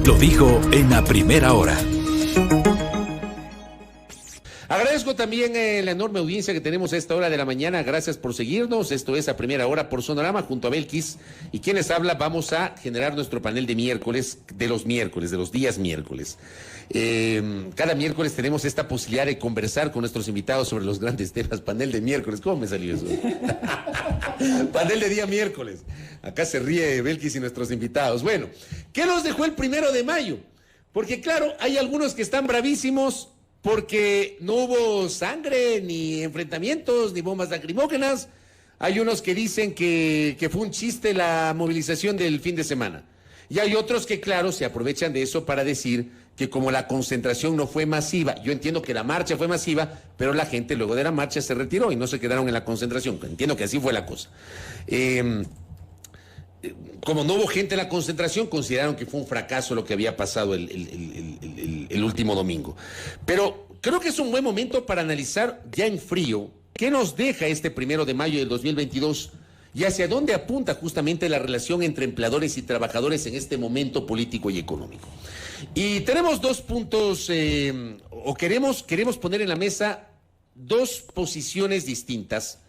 Lo dijo en la primera hora. Agradezco también la enorme audiencia que tenemos a esta hora de la mañana. Gracias por seguirnos. Esto es A Primera Hora por Sonorama junto a Belkis. Y quien les habla, vamos a generar nuestro panel de miércoles, de los días miércoles. Cada miércoles tenemos esta posibilidad de conversar con nuestros invitados sobre los grandes temas. Panel de miércoles, ¿cómo me salió eso? Panel de día miércoles. Acá se ríe Belkis y nuestros invitados. Bueno, ¿qué nos dejó el 1 de mayo? Porque claro, hay algunos que están bravísimos porque no hubo sangre, ni enfrentamientos, ni bombas lacrimógenas. Hay unos que dicen que fue un chiste la movilización del fin de semana. Y hay otros que, claro, se aprovechan de eso para decir que como la concentración no fue masiva, yo entiendo que la marcha fue masiva, pero la gente luego de la marcha se retiró y no se quedaron en la concentración. Entiendo que así fue la cosa. Como no hubo gente en la concentración, consideraron que fue un fracaso lo que había pasado el último domingo. Pero creo que es un buen momento para analizar ya en frío qué nos deja este 1 de mayo del 2022 y hacia dónde apunta justamente la relación entre empleadores y trabajadores en este momento político y económico. Y tenemos dos puntos, queremos poner en la mesa dos posiciones distintas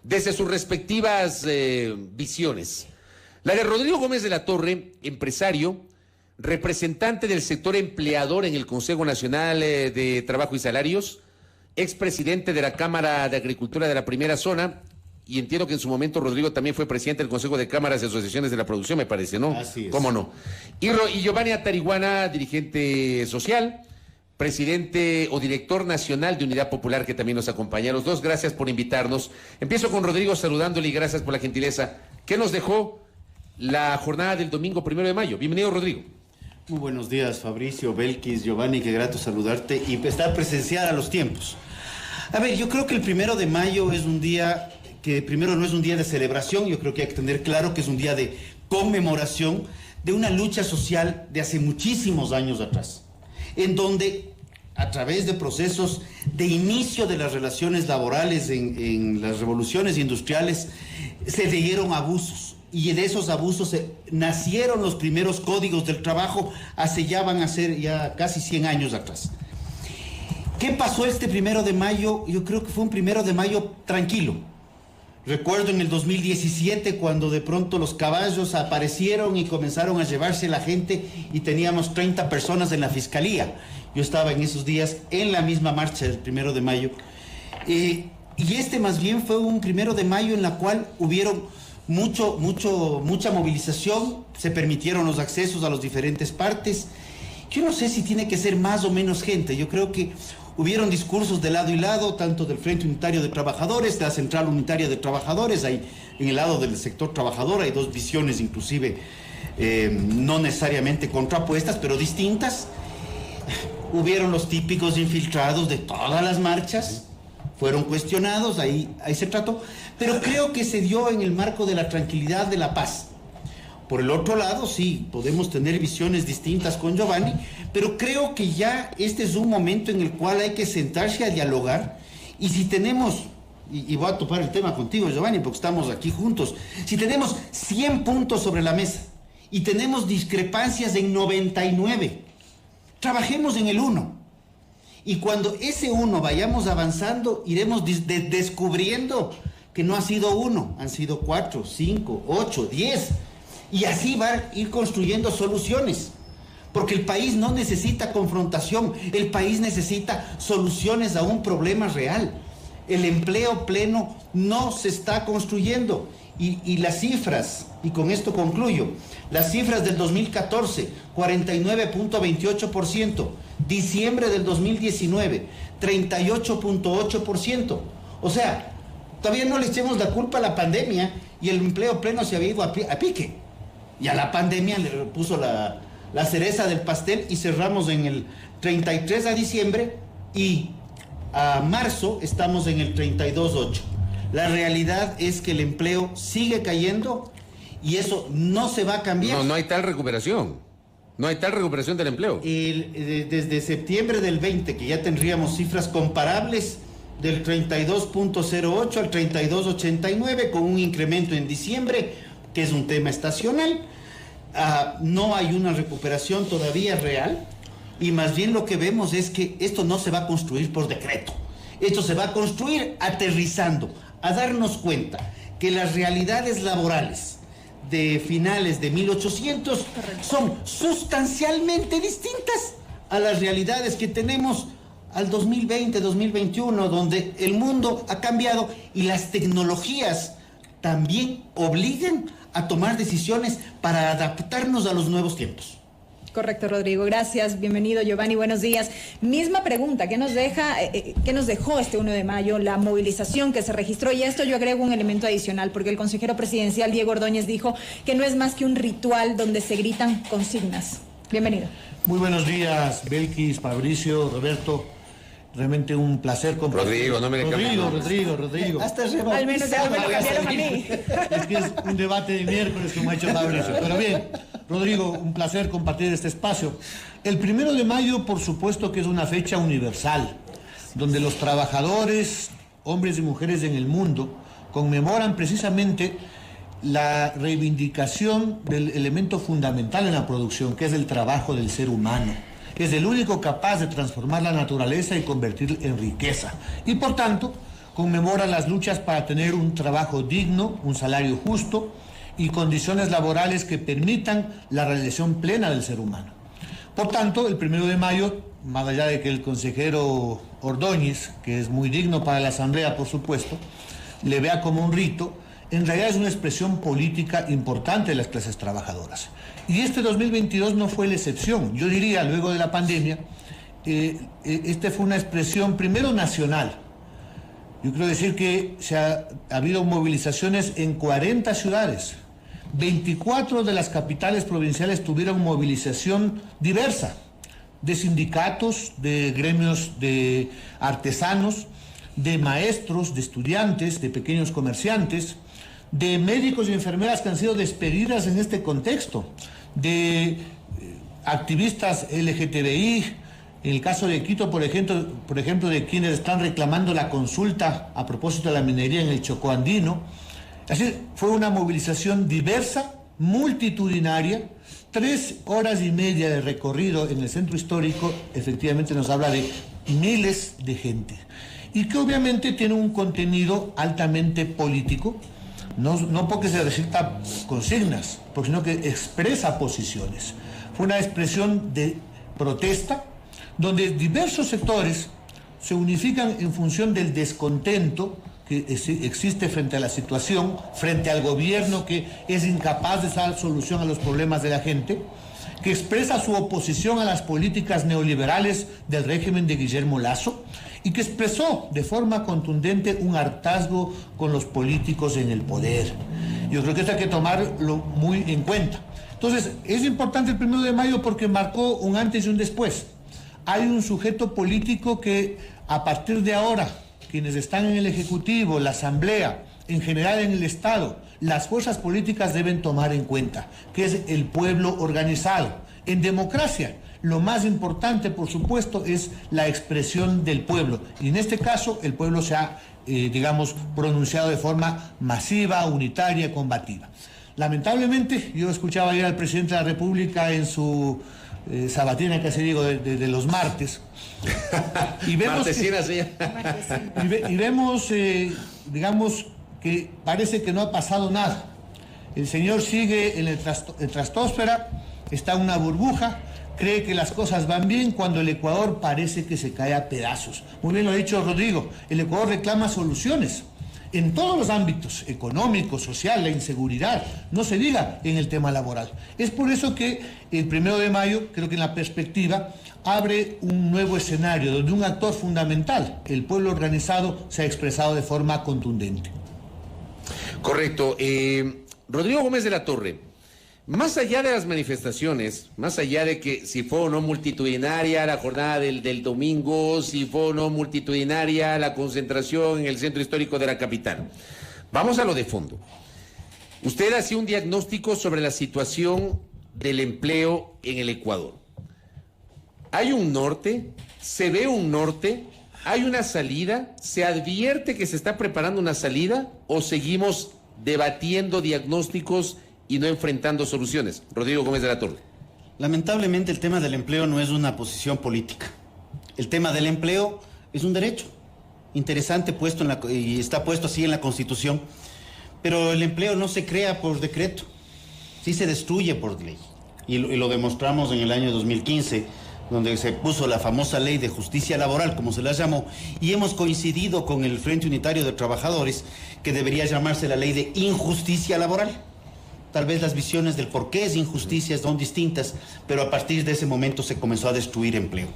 desde sus respectivas visiones. La de Rodrigo Gómez de la Torre, empresario, representante del sector empleador en el Consejo Nacional de Trabajo y Salarios, expresidente de la Cámara de Agricultura de la Primera Zona, y entiendo que en su momento Rodrigo también fue presidente del Consejo de Cámaras y Asociaciones de la Producción, me parece, ¿no? Así es. ¿Cómo no? Y Giovanni Atariguana, dirigente social, presidente o director nacional de Unidad Popular, que también nos acompaña. Los dos, gracias por invitarnos. Empiezo con Rodrigo saludándole y gracias por la gentileza. ¿Qué nos dejó la jornada del domingo 1 de mayo? Bienvenido, Rodrigo. Muy buenos días, Fabricio, Belkis, Giovanni, qué grato saludarte y estar presenciar a los tiempos. A ver, yo creo que el 1 de mayo es un día que primero no es un día de celebración, yo creo que hay que tener claro que es un día de conmemoración de una lucha social de hace muchísimos años atrás, en donde a través de procesos de inicio de las relaciones laborales en las revoluciones industriales se dieron abusos. Y de esos abusos nacieron los primeros códigos del trabajo, hace ya van a ser ya casi 100 años atrás. ¿Qué pasó este 1 de mayo? Yo creo que fue un 1 de mayo tranquilo. Recuerdo en el 2017 cuando de pronto los caballos aparecieron y comenzaron a llevarse la gente y teníamos 30 personas en la fiscalía. Yo estaba en esos días en la misma marcha del 1 de mayo. Y este más bien fue un 1 de mayo en la cual hubieron mucha movilización, se permitieron los accesos a las diferentes partes. Yo no sé si tiene que ser más o menos gente, yo creo que hubieron discursos de lado y lado, tanto del Frente Unitario de Trabajadores, de la Central Unitaria de Trabajadores, hay, en el lado del sector trabajador hay dos visiones inclusive no necesariamente contrapuestas, pero distintas. Hubieron los típicos infiltrados de todas las marchas, fueron cuestionados, ahí se trató, pero creo que se dio en el marco de la tranquilidad, de la paz. Por el otro lado, sí, podemos tener visiones distintas con Giovanni, pero creo que ya este es un momento en el cual hay que sentarse a dialogar, y si tenemos, y voy a topar el tema contigo, Giovanni, porque estamos aquí juntos, si tenemos 100 puntos sobre la mesa, y tenemos discrepancias en 99, trabajemos en el 1. Y cuando ese 1 vayamos avanzando, iremos descubriendo que no ha sido 1, han sido 4, 5, 8, 10. Y así va a ir construyendo soluciones. Porque el país no necesita confrontación, el país necesita soluciones a un problema real. El empleo pleno no se está construyendo. Y las cifras, y con esto concluyo, las cifras del 2014, 49.28%, diciembre del 2019, 38.8%. O sea, todavía no le echemos la culpa a la pandemia y el empleo pleno se había ido a pique. Y a la pandemia le puso la cereza del pastel y cerramos en el 33 de diciembre y a marzo estamos en el 32.8. La realidad es que el empleo sigue cayendo y eso no se va a cambiar. No hay tal recuperación. No hay tal recuperación del empleo. Desde septiembre del 20, que ya tendríamos cifras comparables del 32.08 al 32.89, con un incremento en diciembre, que es un tema estacional. no hay una recuperación todavía real, y más bien lo que vemos es que esto no se va a construir por decreto. Esto se va a construir aterrizando, a darnos cuenta que las realidades laborales de finales de 1800 son sustancialmente distintas a las realidades que tenemos al 2020, 2021, donde el mundo ha cambiado y las tecnologías también obligan a tomar decisiones para adaptarnos a los nuevos tiempos. Correcto, Rodrigo. Gracias. Bienvenido, Giovanni. Buenos días. Misma pregunta. ¿Qué nos dejó este 1 de mayo la movilización que se registró? Y a esto yo agrego un elemento adicional, porque el consejero presidencial Diego Ordóñez dijo que no es más que un ritual donde se gritan consignas. Bienvenido. Muy buenos días, Belkis, Fabricio, Roberto. Realmente un placer compartir. Rodrigo, no me le cambies. Rodrigo. Hasta al menos ya me lo cambiaron a mí. Es que es un debate de miércoles como ha hecho Fabricio. Pero bien, Rodrigo, un placer compartir este espacio. El 1 de mayo, por supuesto que es una fecha universal, donde los trabajadores, hombres y mujeres en el mundo, conmemoran precisamente la reivindicación del elemento fundamental en la producción, que es el trabajo del ser humano. Es el único capaz de transformar la naturaleza y convertirla en riqueza. Y por tanto, conmemora las luchas para tener un trabajo digno, un salario justo y condiciones laborales que permitan la realización plena del ser humano. Por tanto, el 1 de mayo, más allá de que el consejero Ordóñez, que es muy digno para la Asamblea, por supuesto, le vea como un rito, en realidad es una expresión política importante de las clases trabajadoras. Y este 2022 no fue la excepción. Yo diría, luego de la pandemia, esta fue una expresión primero nacional. Yo quiero decir que ha habido movilizaciones en 40 ciudades. 24 de las capitales provinciales tuvieron movilización diversa, de sindicatos, de gremios de artesanos, de maestros, de estudiantes, de pequeños comerciantes, de médicos y enfermeras que han sido despedidas en este contexto, de activistas LGTBI, en el caso de Quito, por ejemplo, de quienes están reclamando la consulta a propósito de la minería en el Chocó andino. Así fue una movilización diversa, multitudinaria, 3 horas y media de recorrido en el centro histórico, efectivamente nos habla de miles de gente, y que obviamente tiene un contenido altamente político, no porque se recita consignas, sino que expresa posiciones. Fue una expresión de protesta, donde diversos sectores se unifican en función del descontento que existe frente a la situación, frente al gobierno que es incapaz de dar solución a los problemas de la gente, que expresa su oposición a las políticas neoliberales del régimen de Guillermo Lasso y que expresó de forma contundente un hartazgo con los políticos en el poder. Yo creo que esto hay que tomarlo muy en cuenta. Entonces, es importante el 1 de mayo porque marcó un antes y un después. Hay un sujeto político que a partir de ahora, quienes están en el Ejecutivo, la Asamblea, en general en el Estado, las fuerzas políticas deben tomar en cuenta, que es el pueblo organizado. En democracia, lo más importante, por supuesto, es la expresión del pueblo. Y en este caso, el pueblo se ha, pronunciado de forma masiva, unitaria, combativa. Lamentablemente, yo escuchaba ayer al presidente de la República en su sabatina, que se digo, de los martes. Y vemos que parece que no ha pasado nada. El señor sigue en el estratosfera, está en una burbuja, cree que las cosas van bien cuando el Ecuador parece que se cae a pedazos. Muy bien lo ha dicho Rodrigo, el Ecuador reclama soluciones en todos los ámbitos, económico, social, la inseguridad, no se diga en el tema laboral. Es por eso que el 1 de mayo, creo que en la perspectiva, abre un nuevo escenario donde un actor fundamental, el pueblo organizado, se ha expresado de forma contundente. Correcto. Rodrigo Gómez de la Torre, más allá de las manifestaciones, más allá de que si fue o no multitudinaria la jornada del domingo, si fue o no multitudinaria la concentración en el centro histórico de la capital, vamos a lo de fondo. Usted hacía un diagnóstico sobre la situación del empleo en el Ecuador. ¿Hay un norte? ¿Se ve un norte? ¿Hay una salida? ¿Se advierte que se está preparando una salida? ¿O seguimos debatiendo diagnósticos y no enfrentando soluciones. Rodrigo Gómez de la Torre. Lamentablemente el tema del empleo no es una posición política. El tema del empleo es un derecho interesante puesto y está puesto así en la Constitución, pero el empleo no se crea por decreto, sí se destruye por ley. Y lo demostramos en el año 2015, donde se puso la famosa ley de justicia laboral, como se la llamó, y hemos coincidido con el Frente Unitario de Trabajadores, que debería llamarse la ley de injusticia laboral. Tal vez las visiones del por qué es injusticia son distintas, pero a partir de ese momento se comenzó a destruir empleo.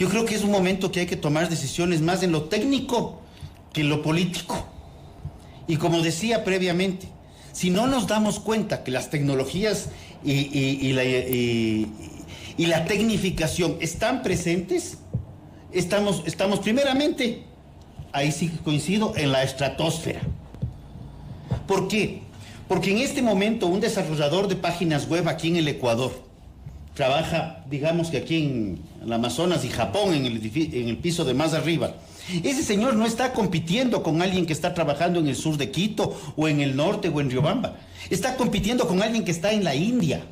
Yo creo que es un momento que hay que tomar decisiones más en lo técnico que en lo político. Y como decía previamente, si no nos damos cuenta que las tecnologías y la tecnificación están presentes, estamos primeramente, ahí sí coincido, en la estratosfera. ¿Por qué? Porque en este momento un desarrollador de páginas web aquí en el Ecuador trabaja, digamos que aquí en el Amazonas y Japón, en el piso de más arriba. Ese señor no está compitiendo con alguien que está trabajando en el sur de Quito o en el norte o en Riobamba. Está compitiendo con alguien que está en la India,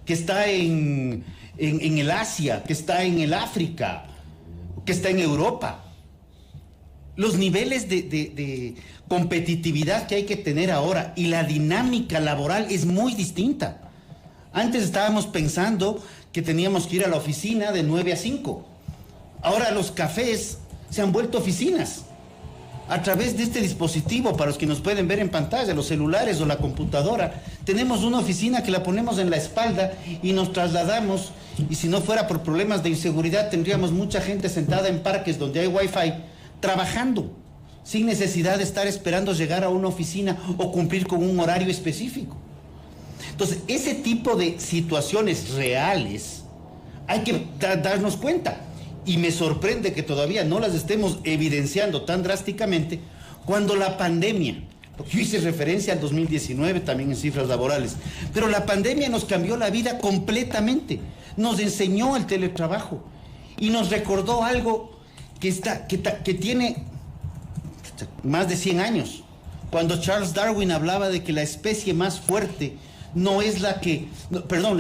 que está en el Asia, que está en el África, que está en Europa. Los niveles de competitividad que hay que tener ahora y la dinámica laboral es muy distinta. Antes estábamos pensando que teníamos que ir a la oficina de 9 a 5. Ahora los cafés se han vuelto oficinas. A través de este dispositivo, para los que nos pueden ver en pantalla, los celulares o la computadora, tenemos una oficina que la ponemos en la espalda y nos trasladamos. Y si no fuera por problemas de inseguridad, tendríamos mucha gente sentada en parques donde hay wifi, trabajando, sin necesidad de estar esperando llegar a una oficina o cumplir con un horario específico. Entonces, ese tipo de situaciones reales hay que darnos cuenta. Y me sorprende que todavía no las estemos evidenciando tan drásticamente cuando la pandemia, porque yo hice referencia al 2019 también en cifras laborales, pero la pandemia nos cambió la vida completamente, nos enseñó el teletrabajo y nos recordó algo que tiene más de 100 años, cuando Charles Darwin hablaba de que la especie más fuerte no es la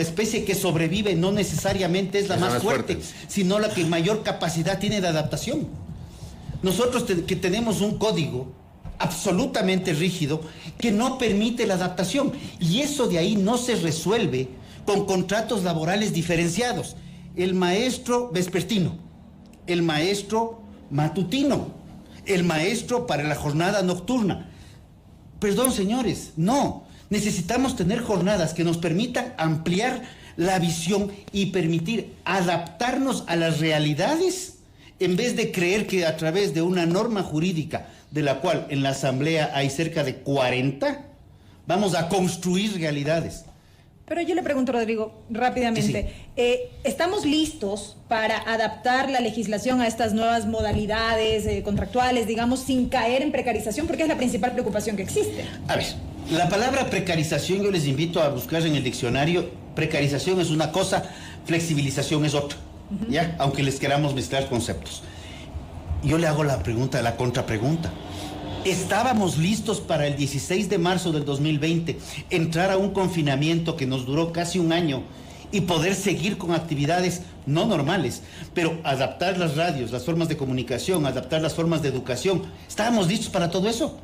especie que sobrevive no necesariamente es la más fuerte, sino la que mayor capacidad tiene de adaptación. Nosotros que tenemos un código absolutamente rígido que no permite la adaptación, y eso de ahí no se resuelve con contratos laborales diferenciados. El maestro vespertino, el maestro matutino, el maestro para la jornada nocturna. Perdón, señores, no. Necesitamos tener jornadas que nos permitan ampliar la visión y permitir adaptarnos a las realidades, en vez de creer que a través de una norma jurídica, de la cual en la Asamblea hay cerca de 40, vamos a construir realidades. Pero yo le pregunto, Rodrigo, rápidamente, ¿estamos listos para adaptar la legislación a estas nuevas modalidades contractuales, digamos, sin caer en precarización? Porque es la principal preocupación que existe. A ver, la palabra precarización yo les invito a buscar en el diccionario. Precarización es una cosa, flexibilización es otra, ¿ya? Aunque les queramos mezclar conceptos. Yo le hago la pregunta, la contrapregunta. ¿Estábamos listos para el 16 de marzo del 2020 entrar a un confinamiento que nos duró casi un año y poder seguir con actividades no normales, pero adaptar las radios, las formas de comunicación, adaptar las formas de educación? ¿Estábamos listos para todo eso?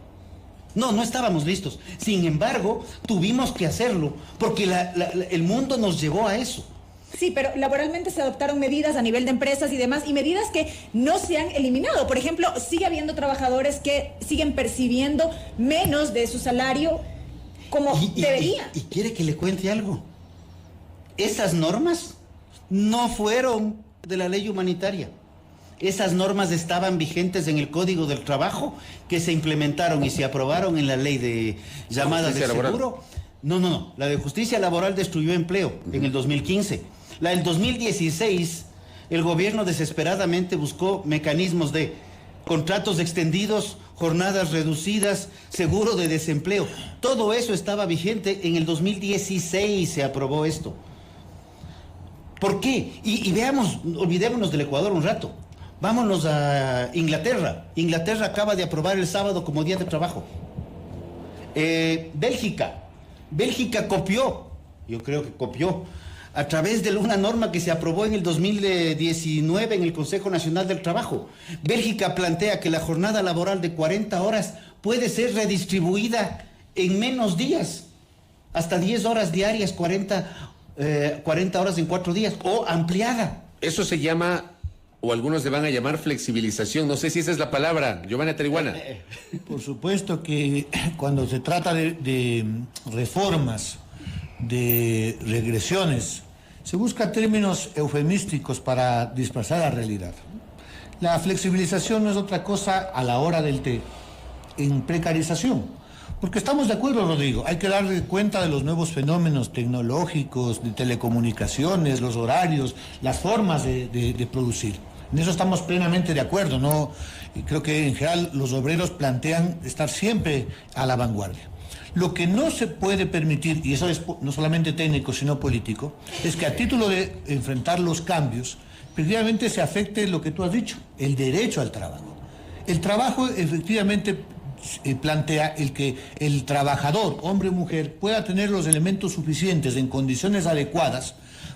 No estábamos listos. Sin embargo, tuvimos que hacerlo porque el mundo nos llevó a eso. Sí, pero laboralmente se adoptaron medidas a nivel de empresas y demás, y medidas que no se han eliminado. Por ejemplo, sigue habiendo trabajadores que siguen percibiendo menos de su salario como debería. ¿Y quiere que le cuente algo? Esas normas no fueron de la ley humanitaria. Esas normas estaban vigentes en el Código del Trabajo, que se implementaron y se aprobaron en la ley de llamadas de seguro. No. La de justicia laboral destruyó empleo en el 2015. La del 2016, el gobierno desesperadamente buscó mecanismos de contratos extendidos, jornadas reducidas, seguro de desempleo. Todo eso estaba vigente. En el 2016 se aprobó esto. ¿Por qué? Y veamos, olvidémonos del Ecuador un rato. Vámonos a Inglaterra. Inglaterra acaba de aprobar el sábado como día de trabajo. Bélgica Bélgica copió, yo creo que copió, a través de una norma que se aprobó en el 2019 en el Consejo Nacional del Trabajo. Bélgica plantea que la jornada laboral de 40 horas puede ser redistribuida en menos días, hasta 10 horas diarias, 40 horas en 4 días, o ampliada. Eso se llama, o algunos le van a llamar flexibilización, no sé si esa es la palabra, Giovanni Tarihuana. Por supuesto que cuando se trata de reformas, de regresiones, se busca términos eufemísticos para disfrazar la realidad. La flexibilización no es otra cosa a la hora del té, en precarización. Porque estamos de acuerdo, Rodrigo, hay que darle cuenta de los nuevos fenómenos tecnológicos, de telecomunicaciones, los horarios, las formas de producir. En eso estamos plenamente de acuerdo, ¿no? Y creo que en general los obreros plantean estar siempre a la vanguardia. Lo que no se puede permitir, y eso es no solamente técnico, sino político, es que a título de enfrentar los cambios, efectivamente se afecte lo que tú has dicho, el derecho al trabajo. El trabajo efectivamente plantea el que el trabajador, hombre o mujer, pueda tener los elementos suficientes en condiciones adecuadas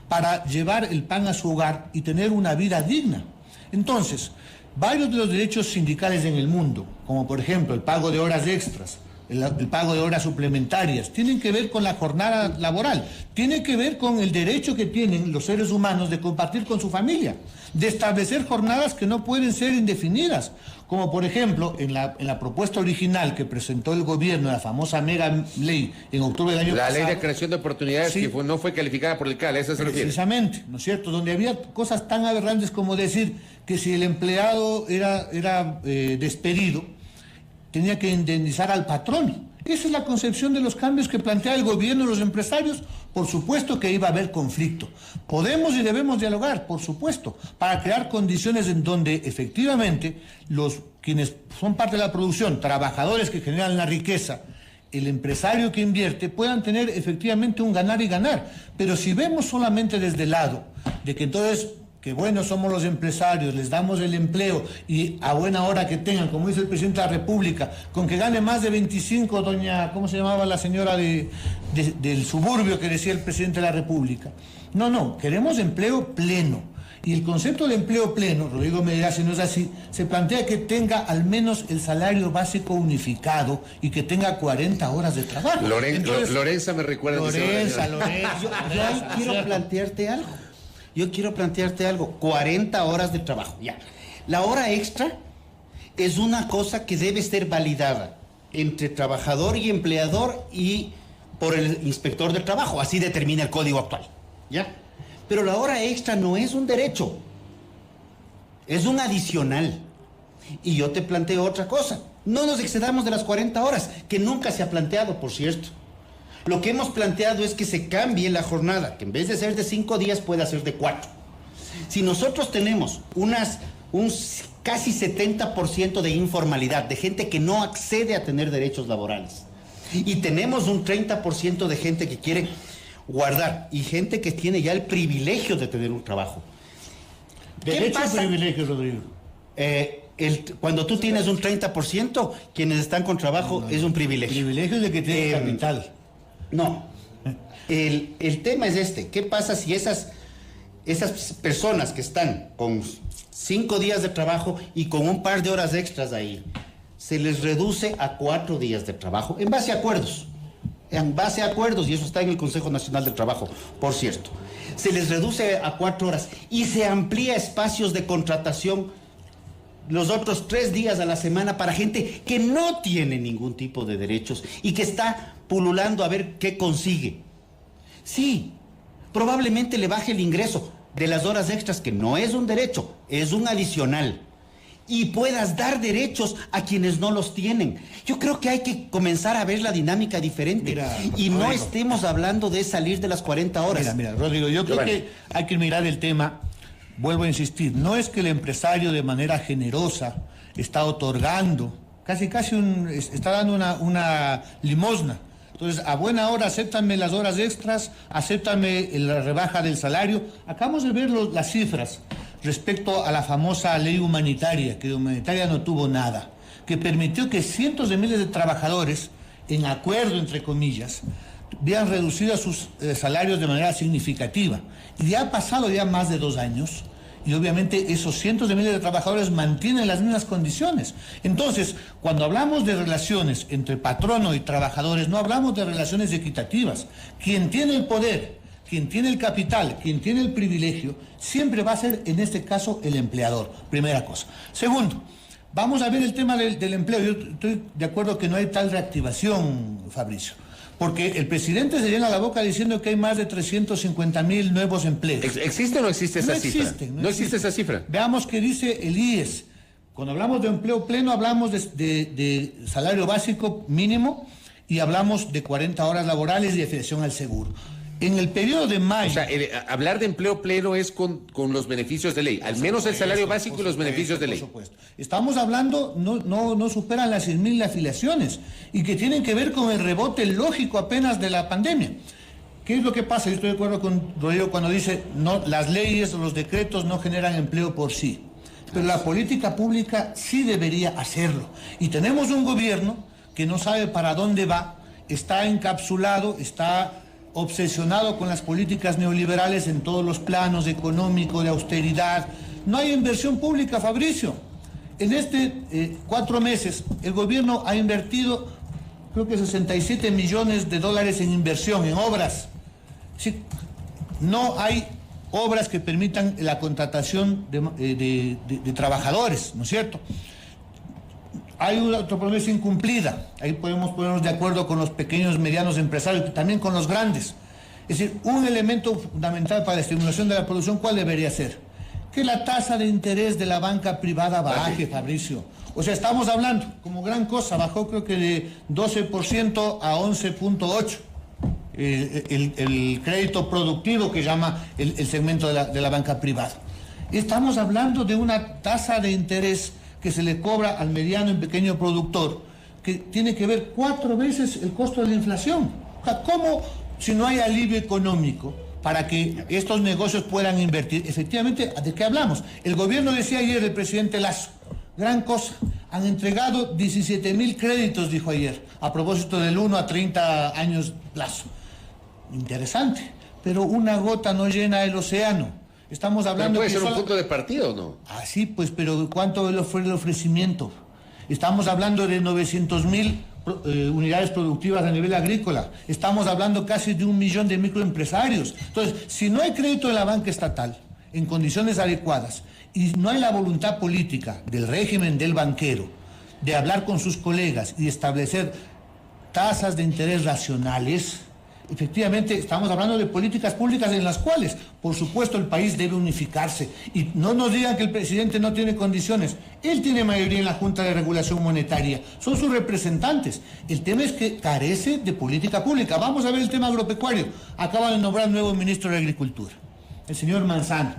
para llevar el pan a su hogar y tener una vida digna. Entonces, varios de los derechos sindicales en el mundo, como por ejemplo el pago de horas extras, el pago de horas suplementarias, tienen que ver con la jornada laboral, tienen que ver con el derecho que tienen los seres humanos de compartir con su familia, de establecer jornadas que no pueden ser indefinidas, como por ejemplo en la propuesta original que presentó el gobierno, la famosa mega ley en octubre del año pasado. La ley de creación de oportunidades, sí, que no fue calificada por el CAL, ¿eso se refiere? Precisamente, ¿no es cierto? Donde había cosas tan aberrantes como decir que si el empleado era despedido, tenía que indemnizar al patrón. Esa es la concepción de los cambios que plantea el gobierno y los empresarios. Por supuesto que iba a haber conflicto. Podemos y debemos dialogar, por supuesto, para crear condiciones en donde efectivamente quienes son parte de la producción, trabajadores que generan la riqueza, el empresario que invierte, puedan tener efectivamente un ganar y ganar. Pero si vemos solamente desde el lado de que entonces, que bueno, somos los empresarios, les damos el empleo y a buena hora que tengan, como dice el presidente de la República, con que gane más de 25, doña, ¿cómo se llamaba la señora del suburbio que decía el presidente de la República? No, queremos empleo pleno. Y el concepto de empleo pleno, Rodrigo me dirá si no es así, se plantea que tenga al menos el salario básico unificado y que tenga 40 horas de trabajo. Lorenza me recuerda. Lorenza. Yo quiero plantearte algo. 40 horas de trabajo, ya. La hora extra es una cosa que debe ser validada entre trabajador y empleador y por el inspector del trabajo. Así determina el código actual, ¿ya? Pero la hora extra no es un derecho, es un adicional. Y yo te planteo otra cosa. No nos excedamos de las 40 horas, que nunca se ha planteado, por cierto. Lo que hemos planteado es que se cambie la jornada, que en vez de ser de 5 días pueda ser de 4. Si nosotros tenemos un casi 70% de informalidad, de gente que no accede a tener derechos laborales, y tenemos un 30% de gente que quiere guardar, y gente que tiene ya el privilegio de tener un trabajo. ¿Derecho o privilegio, Rodrigo? Cuando tú tienes un 30%, quienes están con trabajo es un privilegio. El privilegio es de que tiene capital. No. El tema es este. ¿Qué pasa si esas personas que están con 5 días de trabajo y con un par de horas extras ahí, se les reduce a 4 días de trabajo en base a acuerdos? En base a acuerdos, y eso está en el Consejo Nacional del Trabajo, por cierto. Se les reduce a 4 horas y se amplía espacios de contratación los otros 3 días a la semana para gente que no tiene ningún tipo de derechos y que está pululando a ver qué consigue. Sí, probablemente le baje el ingreso de las horas extras, que no es un derecho, es un adicional, y puedas dar derechos a quienes no los tienen. Yo creo que hay que comenzar a ver la dinámica diferente. Y no estemos hablando de salir de las 40 horas. Mira, Rodrigo, yo creo que hay que mirar el tema. Vuelvo a insistir, no es que el empresario de manera generosa está otorgando, está dando una limosna. Entonces, a buena hora, acéptame las horas extras, acéptame la rebaja del salario. Acabamos de ver las cifras respecto a la famosa ley humanitaria, que de humanitaria no tuvo nada, que permitió que cientos de miles de trabajadores, en acuerdo, entre comillas, vean reducidos sus salarios de manera significativa. Y ya ha pasado ya más de 2 años y obviamente esos cientos de miles de trabajadores mantienen las mismas condiciones. Entonces, cuando hablamos de relaciones entre patrono y trabajadores, no hablamos de relaciones equitativas. Quien tiene el poder, quien tiene el capital, quien tiene el privilegio, siempre va a ser, en este caso, el empleador. Primera cosa. Segundo, vamos a ver el tema del empleo. Yo estoy de acuerdo que no hay tal reactivación, Fabricio, porque el presidente se llena la boca diciendo que hay más de 350.000 nuevos empleos. ¿Existe o no existe esa cifra? No existe esa cifra. Veamos qué dice el IES. Cuando hablamos de empleo pleno, hablamos de salario básico mínimo y hablamos de 40 horas laborales y afiliación al seguro. En el periodo de mayo... O sea, hablar de empleo pleno es con los beneficios de ley, al menos el salario básico y los beneficios de ley. Por supuesto. Estamos hablando, no superan las 100.000 afiliaciones y que tienen que ver con el rebote lógico apenas de la pandemia. ¿Qué es lo que pasa? Yo estoy de acuerdo con Rodrigo cuando dice, no, las leyes o los decretos no generan empleo por sí, pero la política pública sí debería hacerlo. Y tenemos un gobierno que no sabe para dónde va, está encapsulado, está obsesionado con las políticas neoliberales en todos los planos, económico, de austeridad. No hay inversión pública, Fabricio. En 4 meses, el gobierno ha invertido, creo que 67 millones de dólares en inversión, en obras. Sí, no hay obras que permitan la contratación de trabajadores, ¿no es cierto? Hay otra promesa incumplida. Ahí podemos ponernos de acuerdo con los pequeños, medianos empresarios, también con los grandes. Es decir, un elemento fundamental para la estimulación de la producción, ¿cuál debería ser? Que la tasa de interés de la banca privada baje, Fabricio. O sea, estamos hablando, como gran cosa, bajó creo que de 12% a 11.8%. El crédito productivo que llama el segmento de la banca privada. Estamos hablando de una tasa de interés que se le cobra al mediano y pequeño productor, que tiene que ver 4 veces el costo de la inflación. O sea, ¿cómo, si no hay alivio económico para que estos negocios puedan invertir? Efectivamente, ¿de qué hablamos? El gobierno decía ayer, el presidente Lasso, gran cosa, han entregado 17.000 créditos, dijo ayer, a propósito del 1 a 30 años plazo. Interesante, pero una gota no llena el océano. Estamos hablando... ¿Puede ser un punto de partida o no? Ah, sí, pues, pero ¿cuánto fue el ofrecimiento? Estamos hablando de 900.000 unidades productivas a nivel agrícola. Estamos hablando casi de 1 millón de microempresarios. Entonces, si no hay crédito en la banca estatal, en condiciones adecuadas, y no hay la voluntad política del régimen del banquero de hablar con sus colegas y establecer tasas de interés racionales, efectivamente estamos hablando de políticas públicas en las cuales, por supuesto, el país debe unificarse. Y no nos digan que el presidente no tiene condiciones. Él tiene mayoría en la Junta de Regulación Monetaria. Son sus representantes. El tema es que carece de política pública. Vamos a ver el tema agropecuario. Acaba de nombrar nuevo ministro de Agricultura, el señor Manzano.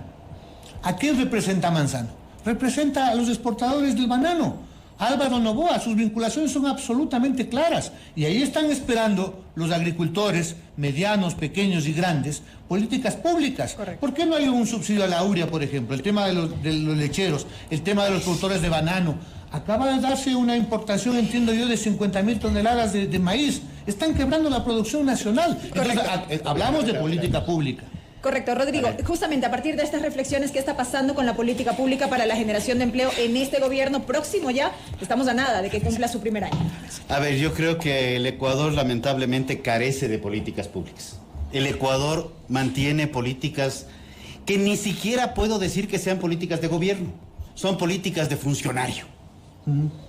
¿A quién representa Manzano? Representa a los exportadores del banano. Álvaro Noboa, sus vinculaciones son absolutamente claras y ahí están esperando los agricultores medianos, pequeños y grandes políticas públicas. Correcto. ¿Por qué no hay un subsidio a la urea, por ejemplo? El tema de los lecheros, el tema de los productores de banano. Acaba de darse una importación, entiendo yo, de 50.000 toneladas de maíz. Están quebrando la producción nacional. Entonces, hablamos de política pública. Correcto, Rodrigo. Justamente a partir de estas reflexiones, ¿qué está pasando con la política pública para la generación de empleo en este gobierno próximo ya? Estamos a nada de que cumpla su primer año. A ver, yo creo que el Ecuador lamentablemente carece de políticas públicas. El Ecuador mantiene políticas que ni siquiera puedo decir que sean políticas de gobierno. Son políticas de funcionario.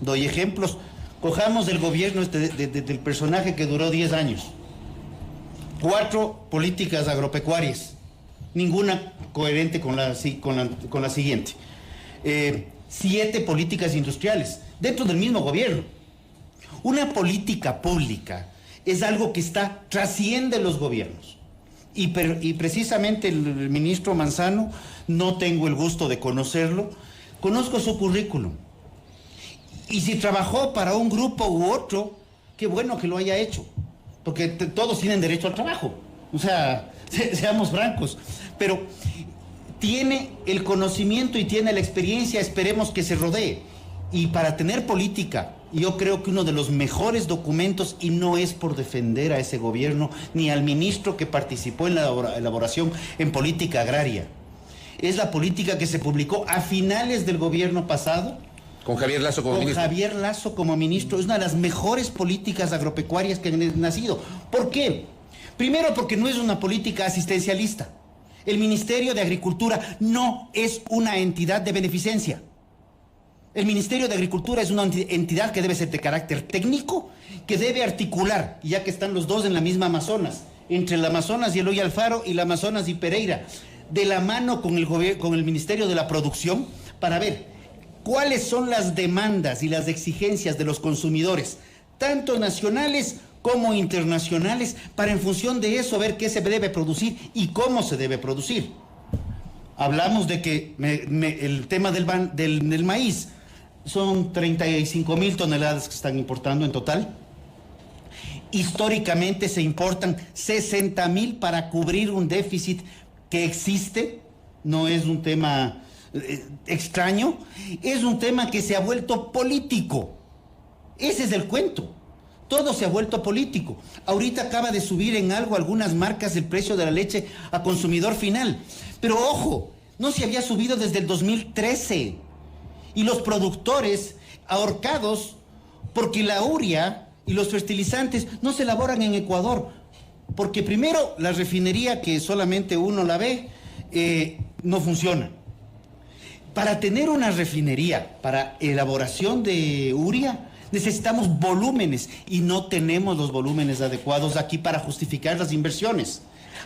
Doy ejemplos. Cojamos el gobierno del personaje que duró 10 años. 4 políticas agropecuarias. Ninguna coherente con la siguiente. 7 políticas industriales dentro del mismo gobierno. Una política pública es algo que trasciende los gobiernos. Y precisamente el ministro Manzano, no tengo el gusto de conocerlo, conozco su currículum. Y si trabajó para un grupo u otro, qué bueno que lo haya hecho, porque todos tienen derecho al trabajo. O sea, seamos francos. Pero tiene el conocimiento y tiene la experiencia, esperemos que se rodee. Y para tener política yo creo que uno de los mejores documentos, y no es por defender a ese gobierno ni al ministro que participó en la elaboración en política agraria, es la política que se publicó a finales del gobierno pasado, con Javier Lasso como ministro. Con Javier Lasso como ministro. Es una de las mejores políticas agropecuarias que han nacido. ¿Por qué? Primero, porque no es una política asistencialista. El Ministerio de Agricultura no es una entidad de beneficencia. El Ministerio de Agricultura es una entidad que debe ser de carácter técnico, que debe articular, ya que están los dos en la misma Amazonas, entre el Amazonas y Eloy Alfaro y el Amazonas y Pereira, de la mano con el Ministerio de la Producción, para ver cuáles son las demandas y las exigencias de los consumidores, tanto nacionales como internacionales, para en función de eso ver qué se debe producir y cómo se debe producir. Hablamos de que el tema del maíz, son 35,000 toneladas que están importando en total. Históricamente se importan 60,000 para cubrir un déficit que existe, no es un tema extraño, es un tema que se ha vuelto político. Ese es el cuento. Todo se ha vuelto político. Ahorita acaba de subir en algo algunas marcas el precio de la leche a consumidor final. Pero ojo, no se había subido desde el 2013. Y los productores ahorcados porque la urea y los fertilizantes no se elaboran en Ecuador. Porque primero la refinería, que solamente uno la ve, no funciona. Para tener una refinería para elaboración de urea necesitamos volúmenes y no tenemos los volúmenes adecuados aquí para justificar las inversiones.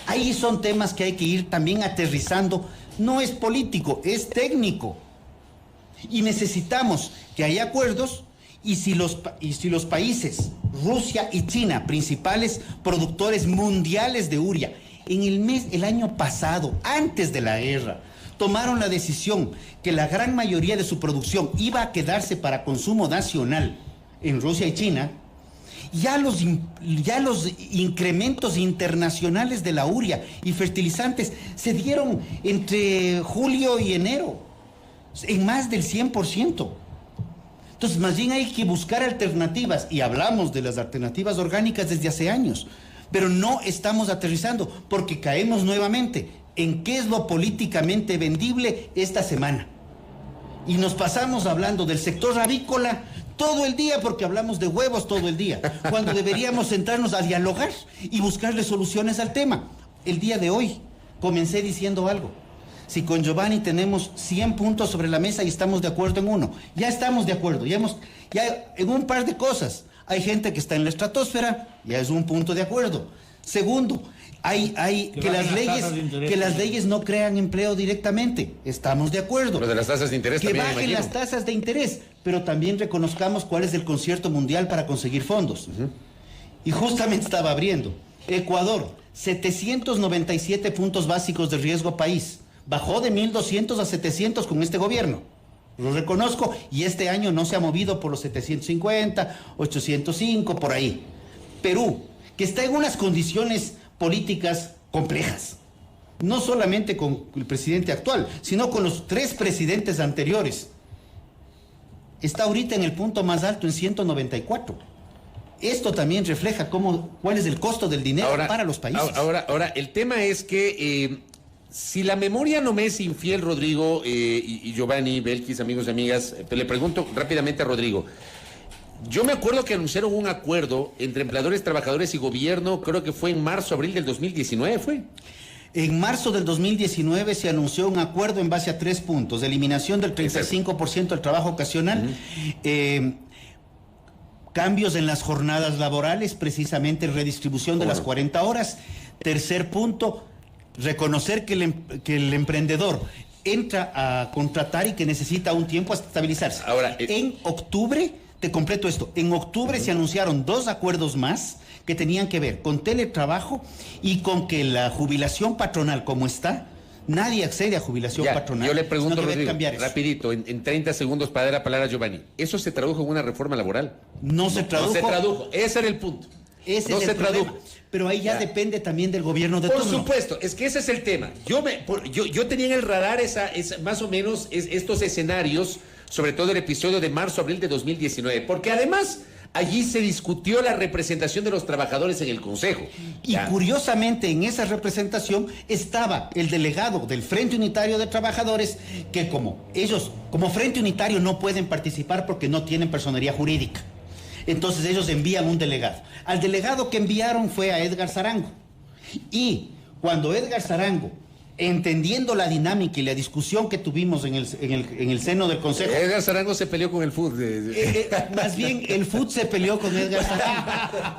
Ahí son temas que hay que ir también aterrizando. No es político, es técnico. Y necesitamos que haya acuerdos y si los países, Rusia y China, principales productores mundiales de urea, el año pasado, antes de la guerra, tomaron la decisión que la gran mayoría de su producción iba a quedarse para consumo nacional en Rusia y China, ya los incrementos internacionales de la urea y fertilizantes se dieron entre julio y enero, en más del 100%. Entonces, más bien hay que buscar alternativas, y hablamos de las alternativas orgánicas desde hace años, pero no estamos aterrizando, porque caemos nuevamente en qué es lo políticamente vendible esta semana. Y nos pasamos hablando del sector avícola todo el día, porque hablamos de huevos todo el día, cuando deberíamos sentarnos a dialogar y buscarle soluciones al tema. El día de hoy comencé diciendo algo. Si con Giovanni tenemos 100 puntos sobre la mesa y estamos de acuerdo en uno, ya estamos de acuerdo, ya en un par de cosas. Hay gente que está en la estratosfera, ya es un punto de acuerdo. Segundo, que las leyes no crean empleo directamente, estamos de acuerdo. Pero de las tasas de interés que también, bajen las tasas de interés, pero también reconozcamos cuál es el concierto mundial para conseguir fondos. Y justamente estaba abriendo. Ecuador, 797 puntos básicos de riesgo país. Bajó de 1.200 a 700 con este gobierno. Lo reconozco, y este año no se ha movido por los 750, 805, por ahí. Perú, que está en unas condiciones políticas complejas, no solamente con el presidente actual, sino con los 3 presidentes anteriores. Está ahorita en el punto más alto, en 194. Esto también refleja cuál es el costo del dinero para los países. Ahora, el tema es que si la memoria no me es infiel, Rodrigo y Giovanni, Belkis, amigos y amigas, le pregunto rápidamente a Rodrigo. Yo me acuerdo que anunciaron un acuerdo entre empleadores, trabajadores y gobierno, creo que fue en marzo, abril del 2019, ¿fue? En marzo del 2019 se anunció un acuerdo en base a 3 puntos. Eliminación del 35% del trabajo ocasional, cambios en las jornadas laborales, precisamente redistribución de las 40 horas. Tercer punto, reconocer que el emprendedor entra a contratar y que necesita un tiempo hasta estabilizarse. Ahora, en octubre, te completo esto, en octubre se anunciaron 2 acuerdos más que tenían que ver con teletrabajo y con que la jubilación patronal, como está, nadie accede a jubilación patronal. Yo le pregunto, Rodrigo, rapidito, en 30 segundos para dar la palabra a Giovanni. ¿Eso se tradujo en una reforma laboral? No se tradujo. Ese era el punto. Ese es el problema. Pero ahí ya depende también del gobierno de turno. Por supuesto, es que ese es el tema. Yo tenía en el radar más o menos estos escenarios sobre todo el episodio de marzo-abril de 2019, porque además allí se discutió la representación de los trabajadores en el Consejo. Y curiosamente en esa representación estaba el delegado del Frente Unitario de Trabajadores, que como ellos, como Frente Unitario, no pueden participar porque no tienen personería jurídica. Entonces ellos envían un delegado. Al delegado que enviaron fue a Edgar Zarango. Y cuando Edgar Zarango, entendiendo la dinámica y la discusión que tuvimos en el seno del Consejo... Edgar Zarango se peleó con el FUT. Más bien, el FUT se peleó con Edgar Zarango.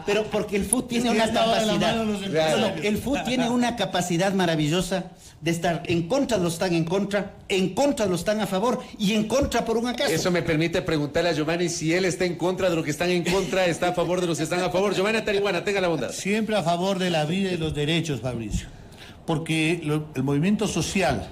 Pero porque el FUT tiene una capacidad... El FUT tiene una capacidad maravillosa de estar en contra de los que están en contra de los que están a favor y en contra por un acaso. Eso me permite preguntarle a Giovanni si él está en contra de los que están en contra, está a favor de los que están a favor. Giovanni Tarihuana, tenga la bondad. Siempre a favor de la vida y los derechos, Fabricio. Porque el movimiento social,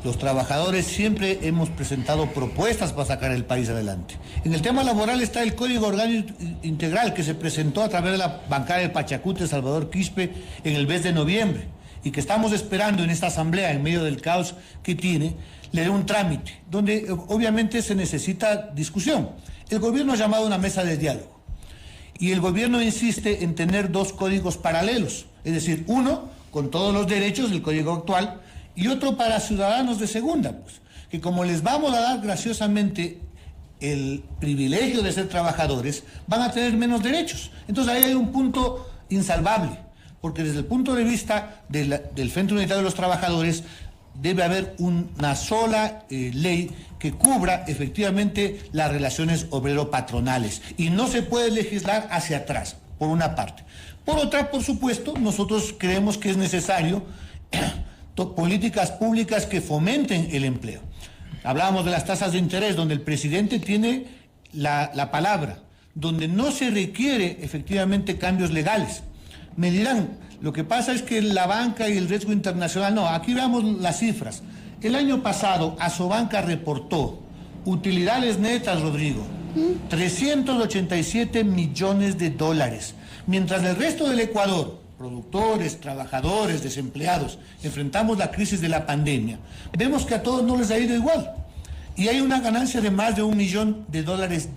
los trabajadores siempre hemos presentado propuestas para sacar el país adelante. En el tema laboral está el Código Orgánico Integral que se presentó a través de la bancada de Pachacute, Salvador Quispe, en el mes de noviembre y que estamos esperando en esta asamblea, en medio del caos que tiene, le dé un trámite, donde obviamente se necesita discusión. El gobierno ha llamado a una mesa de diálogo y el gobierno insiste en tener dos códigos paralelos, es decir, uno con todos los derechos del código actual y otro para ciudadanos de segunda, pues, que como les vamos a dar graciosamente el privilegio de ser trabajadores, van a tener menos derechos. Entonces ahí hay un punto insalvable, porque desde el punto de vista del Frente Unitario de los Trabajadores debe haber una sola ley que cubra efectivamente las relaciones obrero-patronales y no se puede legislar hacia atrás, por una parte. Por otra, por supuesto, nosotros creemos que es necesario políticas públicas que fomenten el empleo. Hablábamos de las tasas de interés, donde el presidente tiene la palabra, donde no se requiere efectivamente cambios legales. Me dirán, lo que pasa es que la banca y el riesgo internacional, no, aquí veamos las cifras. El año pasado, Asobanca reportó utilidades netas, Rodrigo, 387 millones de dólares, mientras el resto del Ecuador, productores, trabajadores, desempleados, enfrentamos la crisis de la pandemia, vemos que a todos no les ha ido igual. Y hay una ganancia de más de $1 millón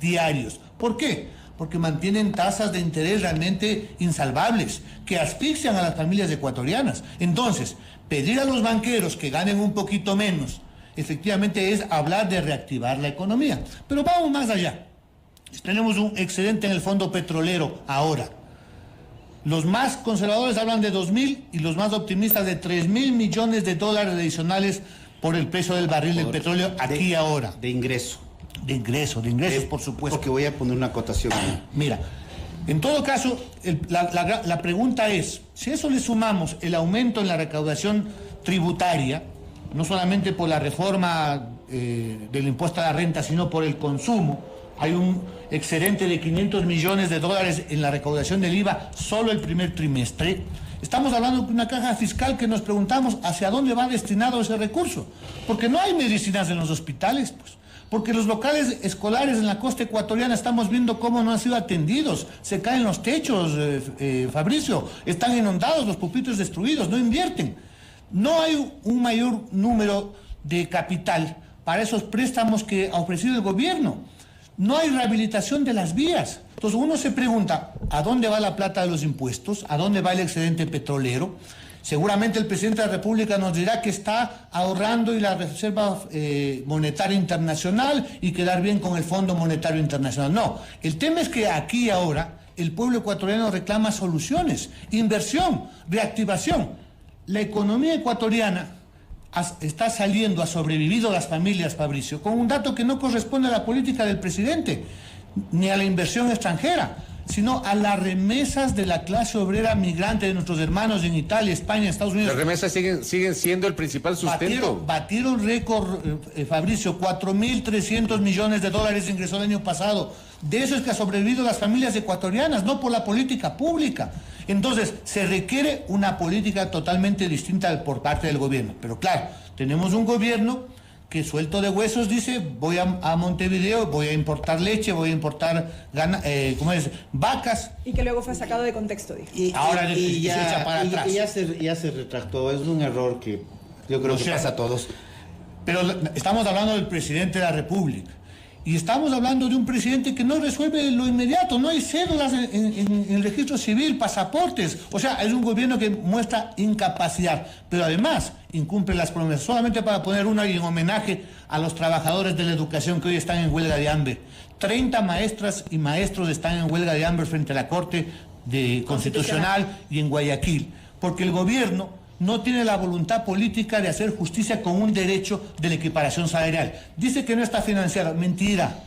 diarios. ¿Por qué? Porque mantienen tasas de interés realmente insalvables, que asfixian a las familias ecuatorianas. Entonces, pedir a los banqueros que ganen un poquito menos, efectivamente es hablar de reactivar la economía. Pero vamos más allá. Tenemos un excedente en el fondo petrolero ahora. Los más conservadores hablan de 2.000 y los más optimistas de 3.000 millones de dólares adicionales por el precio del barril del petróleo aquí y ahora. De ingresos, por supuesto. Porque voy a poner una acotación ahí. Mira, en todo caso, la pregunta es, si a eso le sumamos el aumento en la recaudación tributaria, no solamente por la reforma del impuesto a la renta, sino por el consumo, hay un excedente de 500 millones de dólares en la recaudación del IVA solo el primer trimestre. Estamos hablando de una caja fiscal que nos preguntamos hacia dónde va destinado ese recurso, porque no hay medicinas en los hospitales, pues. Porque los locales escolares en la costa ecuatoriana estamos viendo cómo no han sido atendidos, se caen los techos, Fabricio, están inundados, los pupitres destruidos, no invierten. No hay un mayor número de capital para esos préstamos que ha ofrecido el gobierno. No hay rehabilitación de las vías. Entonces uno se pregunta, ¿a dónde va la plata de los impuestos? ¿A dónde va el excedente petrolero? Seguramente el presidente de la República nos dirá que está ahorrando y la Reserva Monetaria Internacional y quedar bien con el Fondo Monetario Internacional. No, el tema es que aquí y ahora el pueblo ecuatoriano reclama soluciones, inversión, reactivación. La economía ecuatoriana está saliendo, ha sobrevivido las familias, Fabricio, con un dato que no corresponde a la política del presidente, ni a la inversión extranjera, sino a las remesas de la clase obrera migrante de nuestros hermanos en Italia, España, Estados Unidos. Las remesas siguen siendo el principal sustento. Batieron récord, Fabricio, 4.300 millones de dólares ingresó el año pasado. De eso es que ha sobrevivido las familias ecuatorianas, no por la política pública. Entonces, se requiere una política totalmente distinta por parte del gobierno. Pero claro, tenemos un gobierno que suelto de huesos dice, voy a Montevideo, voy a importar leche, voy a importar vacas. Y que luego fue sacado de contexto, dijo. Y se echa para atrás. Ya se retractó, es un error que yo creo que pasa a todos. Pero estamos hablando del presidente de la República. Y estamos hablando de un presidente que no resuelve lo inmediato, no hay cédulas en el registro civil, pasaportes. O sea, es un gobierno que muestra incapacidad, pero además incumple las promesas. Solamente para poner una en homenaje a los trabajadores de la educación que hoy están en huelga de hambre. 30 maestras y maestros están en huelga de hambre frente a la Corte Constitucional y en Guayaquil, porque el gobierno no tiene la voluntad política de hacer justicia con un derecho de la equiparación salarial. Dice que no está financiado. Mentira.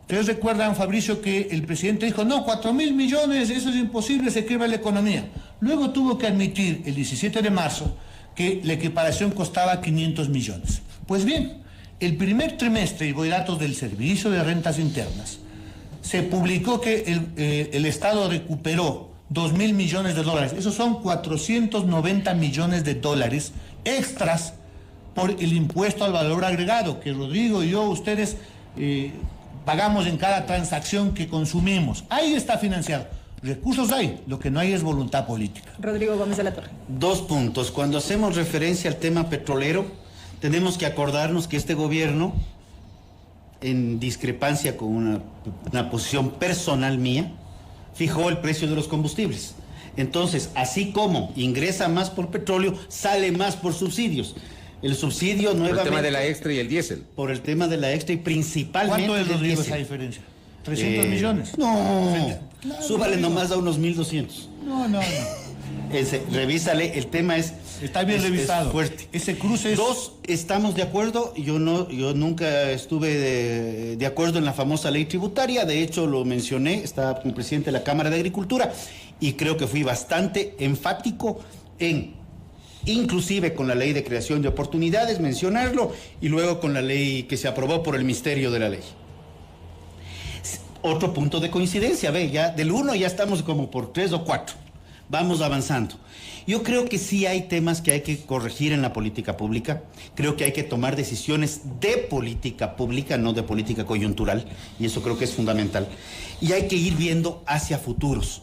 Ustedes recuerdan, Fabricio, que el presidente dijo, no, 4.000 millones, eso es imposible, se quiebra la economía. Luego tuvo que admitir, el 17 de marzo, que la equiparación costaba 500 millones. Pues bien, el primer trimestre, y voy a datos del Servicio de Rentas Internas, se publicó que el Estado recuperó 2.000 millones de dólares. Esos son 490 millones de dólares extras por el impuesto al valor agregado que Rodrigo y yo, ustedes, pagamos en cada transacción que consumimos. Ahí está financiado. Recursos hay, lo que no hay es voluntad política. Rodrigo Gómez de la Torre. 2 puntos. Cuando hacemos referencia al tema petrolero, tenemos que acordarnos que este gobierno, en discrepancia con una posición personal mía, fijó el precio de los combustibles. Entonces, así como ingresa más por petróleo, sale más por subsidios. El subsidio nuevamente... Por el tema de la extra y el diésel. Por el tema de la extra y principalmente... ¿Cuánto es, Rodrigo, diésel. esa diferencia? ¿300 millones? No, Claro, súbale Rodrigo. nomás a unos 1.200. No. Revísale, el tema es... Está bien revisado. Es fuerte. Ese cruce es... 2, estamos de acuerdo. Yo nunca estuve de acuerdo en la famosa ley tributaria. De hecho, lo mencioné, estaba como presidente de la Cámara de Agricultura y creo que fui bastante enfático en, inclusive con la ley de creación de oportunidades, mencionarlo, y luego con la ley que se aprobó por el Ministerio de la Ley. Otro punto de coincidencia, ya del 1 ya estamos como por 3 o 4. Vamos avanzando. Yo creo que sí hay temas que hay que corregir en la política pública. Creo que hay que tomar decisiones de política pública, no de política coyuntural, y eso creo que es fundamental. Y hay que ir viendo hacia futuros.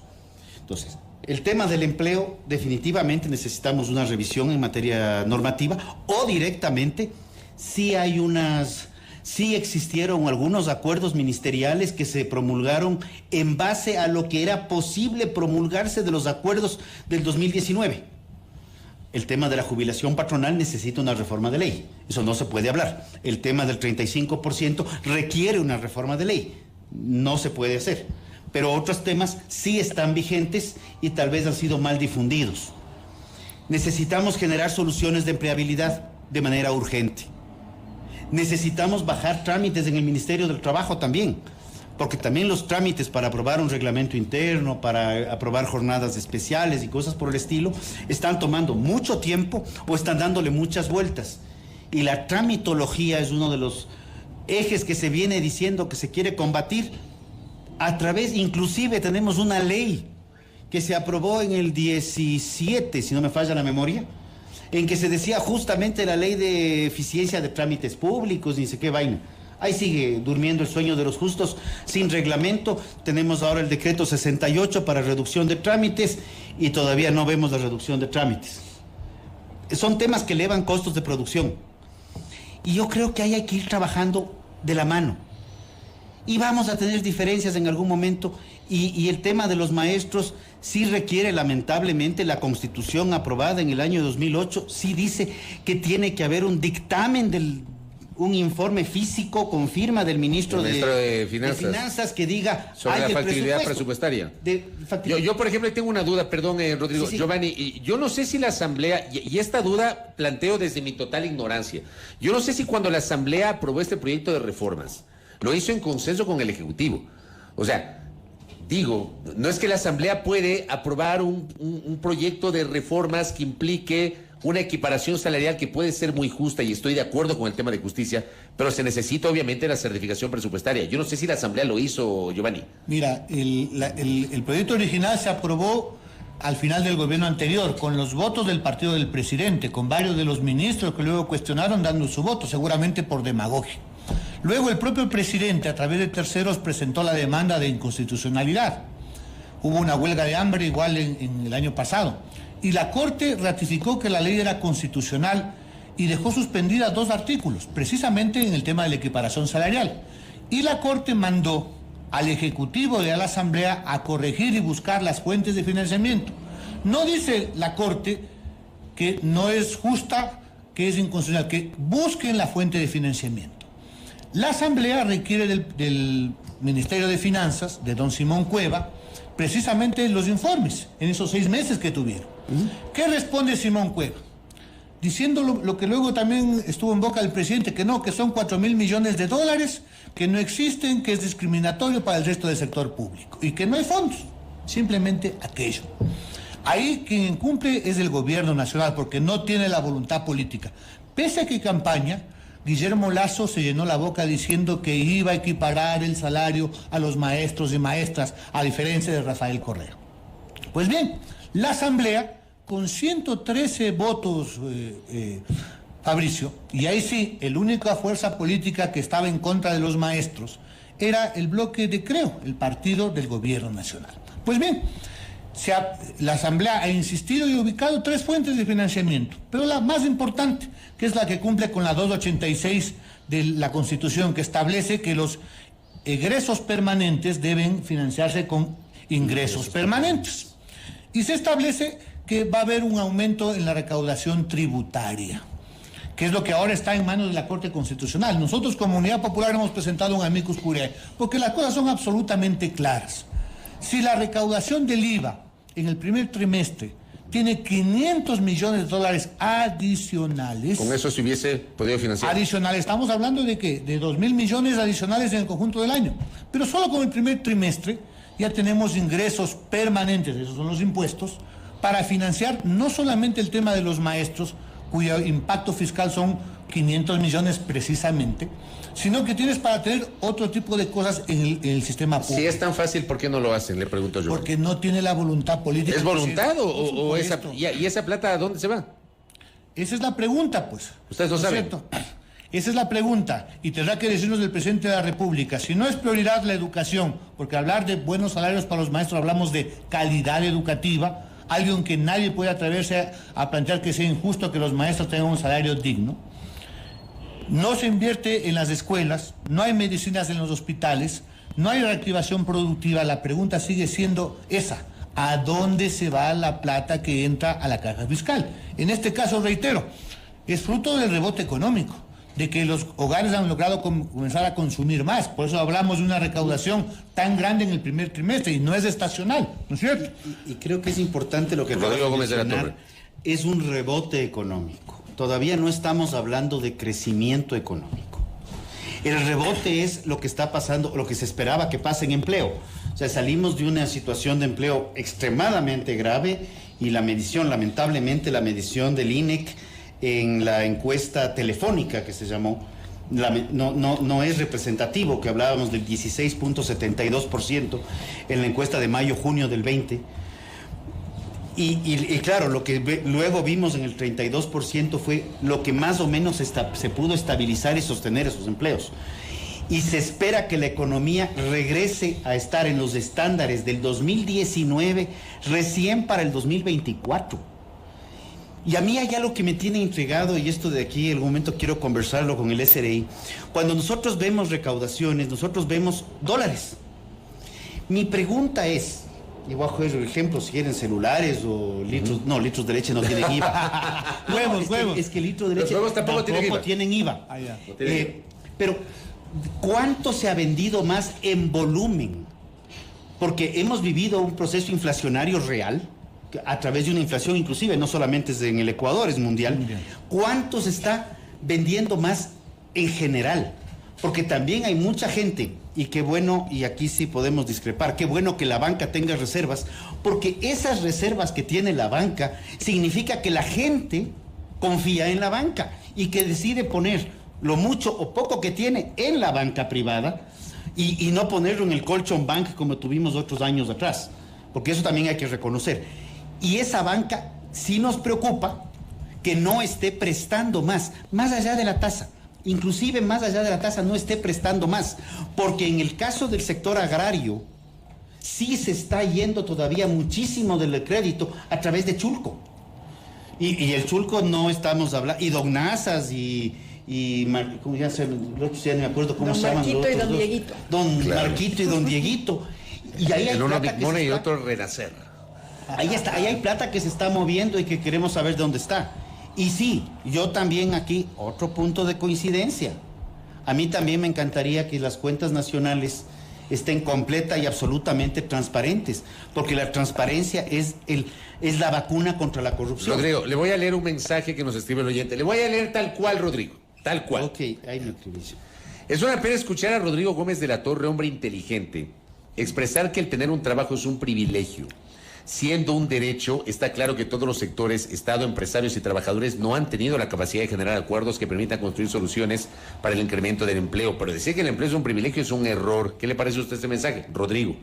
Entonces, el tema del empleo, definitivamente necesitamos una revisión en materia normativa, o directamente, sí existieron algunos acuerdos ministeriales que se promulgaron en base a lo que era posible promulgarse de los acuerdos del 2019. El tema de la jubilación patronal necesita una reforma de ley. Eso no se puede hablar. El tema del 35% requiere una reforma de ley. No se puede hacer. Pero otros temas sí están vigentes y tal vez han sido mal difundidos. Necesitamos generar soluciones de empleabilidad de manera urgente. Necesitamos bajar trámites en el Ministerio del Trabajo también, porque también los trámites para aprobar un reglamento interno, para aprobar jornadas especiales y cosas por el estilo, están tomando mucho tiempo o están dándole muchas vueltas. Y la tramitología es uno de los ejes que se viene diciendo que se quiere combatir a través, inclusive tenemos una ley que se aprobó en el 17, si no me falla la memoria, en que se decía justamente la ley de eficiencia de trámites públicos, ni sé qué vaina. Ahí sigue durmiendo el sueño de los justos, sin reglamento. Tenemos ahora el decreto 68 para reducción de trámites y todavía no vemos la reducción de trámites. Son temas que elevan costos de producción. Y yo creo que ahí hay que ir trabajando de la mano. Y vamos a tener diferencias en algún momento. Y el tema de los maestros sí requiere, lamentablemente, la Constitución aprobada en el año 2008, sí dice que tiene que haber un dictamen un informe físico con firma del ministro de Finanzas que diga sobre la factibilidad presupuestaria. Yo, por ejemplo, tengo una duda, perdón, Rodrigo, sí. Giovanni, y yo no sé si la Asamblea, y esta duda planteo desde mi total ignorancia, yo no sé si cuando la Asamblea aprobó este proyecto de reformas, lo hizo en consenso con el Ejecutivo. O sea, digo, no es que la Asamblea puede aprobar un proyecto de reformas que implique una equiparación salarial que puede ser muy justa, y estoy de acuerdo con el tema de justicia, pero se necesita obviamente la certificación presupuestaria. Yo no sé si la Asamblea lo hizo, Giovanni. Mira, el proyecto original se aprobó al final del gobierno anterior, con los votos del partido del presidente, con varios de los ministros que luego cuestionaron dando su voto, seguramente por demagogia. Luego el propio presidente, a través de terceros, presentó la demanda de inconstitucionalidad. Hubo una huelga de hambre igual en el año pasado. Y la Corte ratificó que la ley era constitucional y dejó suspendidas 2 artículos, precisamente en el tema de la equiparación salarial. Y la Corte mandó al Ejecutivo y a la Asamblea a corregir y buscar las fuentes de financiamiento. No dice la Corte que no es justa, que es inconstitucional, que busquen la fuente de financiamiento. La Asamblea requiere del Ministerio de Finanzas, de don Simón Cueva, precisamente los informes en esos 6 meses que tuvieron. ¿Qué responde Simón Cueva? Diciendo lo que luego también estuvo en boca del presidente, que no, que son 4.000 millones de dólares, que no existen, que es discriminatorio para el resto del sector público y que no hay fondos, simplemente aquello. Ahí quien incumple es el gobierno nacional porque no tiene la voluntad política. Pese a que en campaña, Guillermo Lasso se llenó la boca diciendo que iba a equiparar el salario a los maestros y maestras, a diferencia de Rafael Correa. Pues bien, la Asamblea, con 113 votos, Fabricio, y ahí sí, la única fuerza política que estaba en contra de los maestros era el bloque de Creo, el partido del gobierno nacional. Pues bien, la Asamblea ha insistido y ubicado 3 fuentes de financiamiento, pero la más importante, que es la que cumple con la 286 de la Constitución, que establece que los egresos permanentes deben financiarse con ingresos permanentes. Y se establece que va a haber un aumento en la recaudación tributaria, que es lo que ahora está en manos de la Corte Constitucional. Nosotros como Unidad Popular hemos presentado un amicus curiae, porque las cosas son absolutamente claras. Si la recaudación del IVA en el primer trimestre tiene 500 millones de dólares adicionales. Con eso se hubiese podido financiar. Adicionales, estamos hablando de ¿qué? De 2.000 millones adicionales en el conjunto del año. Pero solo con el primer trimestre ya tenemos ingresos permanentes, esos son los impuestos, para financiar no solamente el tema de los maestros, cuyo impacto fiscal son 500 millones precisamente, sino que tienes para tener otro tipo de cosas en el sistema público. Si es tan fácil, ¿por qué no lo hacen? Le pregunto yo. Porque no tiene la voluntad política. ¿Es voluntad o esa, y esa plata a dónde se va? Esa es la pregunta, pues. Ustedes no saben. ¿Cierto? Esa es la pregunta, y tendrá que decirnos el presidente de la República. Si no es prioridad la educación, porque hablar de buenos salarios para los maestros, hablamos de calidad educativa, algo en que nadie puede atreverse a plantear que sea injusto que los maestros tengan un salario digno. No se invierte en las escuelas, no hay medicinas en los hospitales, no hay reactivación productiva. La pregunta sigue siendo esa: ¿a dónde se va la plata que entra a la caja fiscal? En este caso, reitero, es fruto del rebote económico, de que los hogares han logrado comenzar a consumir más. Por eso hablamos de una recaudación tan grande en el primer trimestre, y no es estacional, ¿no es cierto? Y creo que es importante lo que Rodrigo Gómez de la Torre. Es un rebote económico. Todavía no estamos hablando de crecimiento económico. El rebote es lo que está pasando, lo que se esperaba que pase en empleo. O sea, salimos de una situación de empleo extremadamente grave, y la medición, lamentablemente, la medición del INEC en la encuesta telefónica que se llamó, no es representativo, que hablábamos del 16.72% en la encuesta de mayo-junio del 20. Y claro, lo que luego vimos en el 32% fue lo que más o menos se pudo estabilizar y sostener esos empleos. Y se espera que la economía regrese a estar en los estándares del 2019 recién para el 2024. Y a mí hay algo que me tiene intrigado, y esto de aquí, en algún momento quiero conversarlo con el SRI. Cuando nosotros vemos recaudaciones, nosotros vemos dólares. Mi pregunta es, y voy a coger ejemplos, si quieren celulares o litros, no, litros de leche no tienen IVA. Huevos. Es que el litro de leche los huevos tampoco tienen IVA. Ah, ya. Pero, ¿cuánto se ha vendido más en volumen? Porque hemos vivido un proceso inflacionario real, a través de una inflación inclusive, no solamente es en el Ecuador, es mundial. ¿Cuánto se está vendiendo más en general? Porque también hay mucha gente, y qué bueno, y aquí sí podemos discrepar, qué bueno que la banca tenga reservas, porque esas reservas que tiene la banca significa que la gente confía en la banca y que decide poner lo mucho o poco que tiene en la banca privada y no ponerlo en el colchón bank como tuvimos otros años atrás, porque eso también hay que reconocer. Y esa banca sí nos preocupa que no esté prestando más allá de la tasa. Inclusive más allá de la tasa no esté prestando más, porque en el caso del sector agrario sí se está yendo todavía muchísimo del crédito a través de Chulco. Y el Chulco no estamos hablando, y Donazas y ¿cómo ya no me acuerdo cómo don se llaman Marquito los y otros don dos. Dieguito. Don Claro. Marquito y don Dieguito. Y ahí hay El uno plata que Bitmona se y está- otro Renacer. Ahí está, ahí hay plata que se está moviendo y que queremos saber dónde está. Y sí, yo también aquí, otro punto de coincidencia. A mí también me encantaría que las cuentas nacionales estén completa y absolutamente transparentes, porque la transparencia es la vacuna contra la corrupción. Rodrigo, le voy a leer un mensaje que nos escribe el oyente. Le voy a leer tal cual, Rodrigo. Tal cual. Ok, ahí me escribí. Es una pena escuchar a Rodrigo Gómez de la Torre, hombre inteligente, expresar que el tener un trabajo es un privilegio. Siendo un derecho, está claro que todos los sectores, Estado, empresarios y trabajadores no han tenido la capacidad de generar acuerdos que permitan construir soluciones para el incremento del empleo. Pero decir que el empleo es un privilegio es un error. ¿Qué le parece a usted este mensaje, Rodrigo?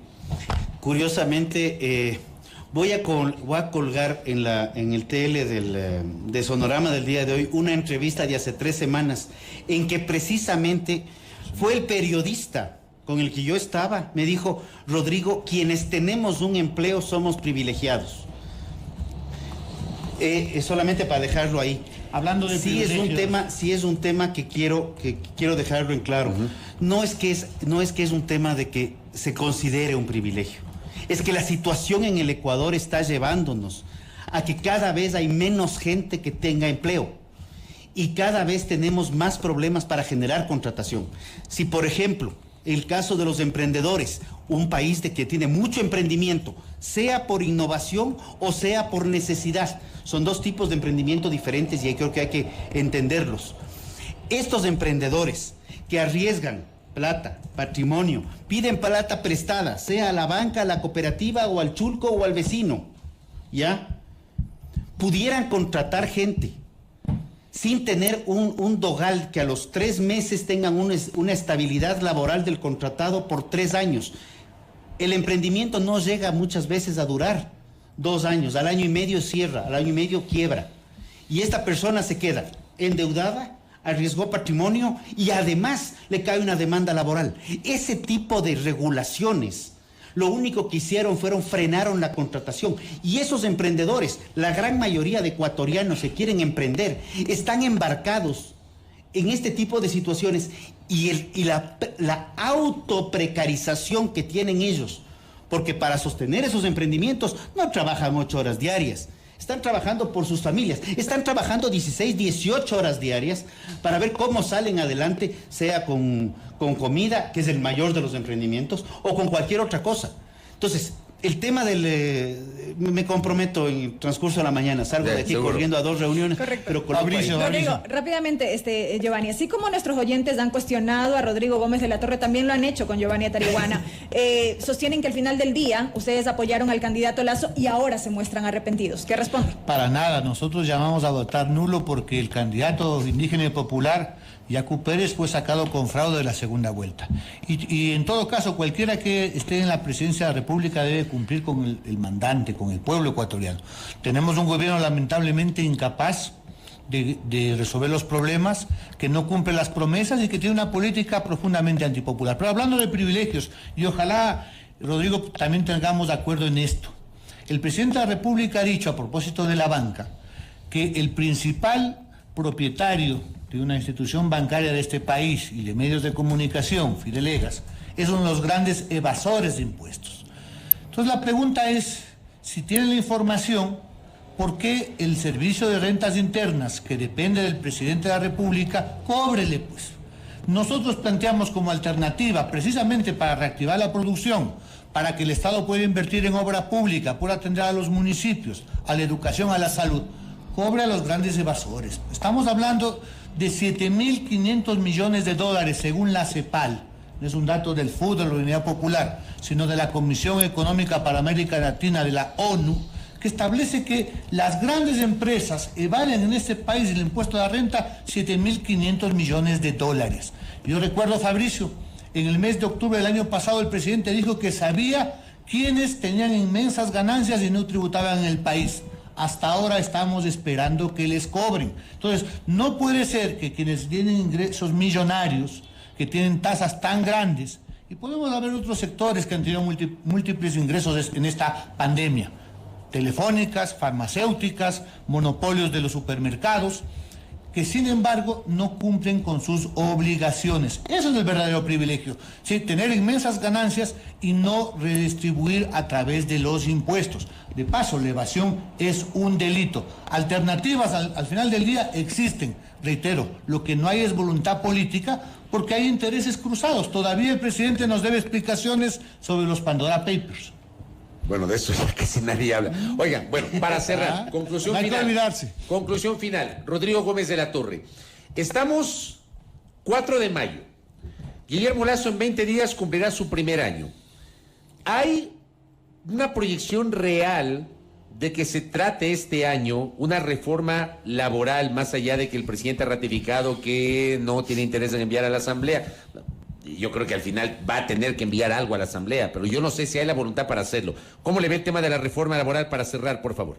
Curiosamente, voy a colgar en el TL de Sonorama del día de hoy una entrevista de hace 3 semanas en que precisamente fue el periodista con el que yo estaba, me dijo: Rodrigo, quienes tenemos un empleo somos privilegiados. Solamente para dejarlo ahí. Hablando de sí es un tema que quiero dejarlo en claro. No es que es un tema de que se considere un privilegio. Es que la situación en el Ecuador está llevándonos a que cada vez hay menos gente que tenga empleo y cada vez tenemos más problemas para generar contratación. Si, por ejemplo, el caso de los emprendedores, un país que tiene mucho emprendimiento, sea por innovación o sea por necesidad, son 2 tipos de emprendimiento diferentes y ahí creo que hay que entenderlos. Estos emprendedores que arriesgan plata, patrimonio, piden plata prestada, sea a la banca, a la cooperativa o al chulco o al vecino, ¿ya? Pudieran contratar gente sin tener un dogal que a los 3 meses tengan una estabilidad laboral del contratado por 3 años. El emprendimiento no llega muchas veces a durar 2 años, al año y medio cierra, al año y medio quiebra. Y esta persona se queda endeudada, arriesgó patrimonio y además le cae una demanda laboral. Ese tipo de regulaciones lo único que hicieron frenaron la contratación. Y esos emprendedores, la gran mayoría de ecuatorianos que quieren emprender, están embarcados en este tipo de situaciones y la autoprecarización que tienen ellos. Porque para sostener esos emprendimientos no trabajan 8 horas diarias. Están trabajando por sus familias, están trabajando 16, 18 horas diarias para ver cómo salen adelante, sea con comida, que es el mayor de los emprendimientos, o con cualquier otra cosa. Entonces, el tema me comprometo en el transcurso de la mañana, salgo de aquí seguro. corriendo a 2 reuniones, Correcto. pero coloco ahí. Rodrigo, rápidamente, Giovanni, así como nuestros oyentes han cuestionado a Rodrigo Gómez de la Torre, también lo han hecho con Giovanni Atarihuana. Sostienen que al final del día ustedes apoyaron al candidato Lasso y ahora se muestran arrepentidos. ¿Qué responde? Para nada, nosotros llamamos a votar nulo porque el candidato indígena y popular, Yacu Pérez, fue sacado con fraude de la segunda vuelta. Y en todo caso, cualquiera que esté en la presidencia de la República debe cumplir con el mandante, con el pueblo ecuatoriano. Tenemos un gobierno lamentablemente incapaz de resolver los problemas, que no cumple las promesas y que tiene una política profundamente antipopular. Pero hablando de privilegios, y ojalá, Rodrigo, también tengamos de acuerdo en esto. El presidente de la República ha dicho, a propósito de la banca, que el principal propietario de una institución bancaria de este país y de medios de comunicación, Fidelegas, es uno de los grandes evasores de impuestos. Entonces la pregunta es, si tienen la información, ¿por qué el Servicio de Rentas Internas, que depende del presidente de la República, cóbrele pues? Nosotros planteamos como alternativa, precisamente para reactivar la producción, para que el Estado pueda invertir en obra pública, pueda atender a los municipios, a la educación, a la salud, cobre a los grandes evasores. Estamos hablando de 7.500 millones de dólares según la CEPAL. No es un dato del FUD, de la Unidad Popular, sino de la Comisión Económica para América Latina de la ONU, que establece que las grandes empresas evaden en este país el impuesto de la renta 7.500 millones de dólares. Yo recuerdo, Fabricio, en el mes de octubre del año pasado el presidente dijo que sabía quiénes tenían inmensas ganancias y no tributaban en el país. Hasta ahora estamos esperando que les cobren. Entonces, no puede ser que quienes tienen ingresos millonarios, que tienen tasas tan grandes, y podemos haber otros sectores que han tenido múltiples ingresos en esta pandemia, telefónicas, farmacéuticas, monopolios de los supermercados, que sin embargo no cumplen con sus obligaciones. Eso es el verdadero privilegio, ¿sí? Tener inmensas ganancias y no redistribuir a través de los impuestos. De paso, la evasión es un delito. Alternativas al final del día existen. Reitero, lo que no hay es voluntad política porque hay intereses cruzados. Todavía el presidente nos debe explicaciones sobre los Pandora Papers. Bueno, de eso ya casi nadie habla. Oigan, bueno, para cerrar, conclusión no hay final. que olvidarse. Conclusión final. Rodrigo Gómez de la Torre. Estamos 4 de mayo. Guillermo Lasso en 20 días cumplirá su primer año. ¿Hay una proyección real de que se trate este año una reforma laboral, más allá de que el presidente ha ratificado que no tiene interés en enviar a la Asamblea? Yo creo que al final va a tener que enviar algo a la Asamblea, pero yo no sé si hay la voluntad para hacerlo. ¿Cómo le ve el tema de la reforma laboral para cerrar, por favor?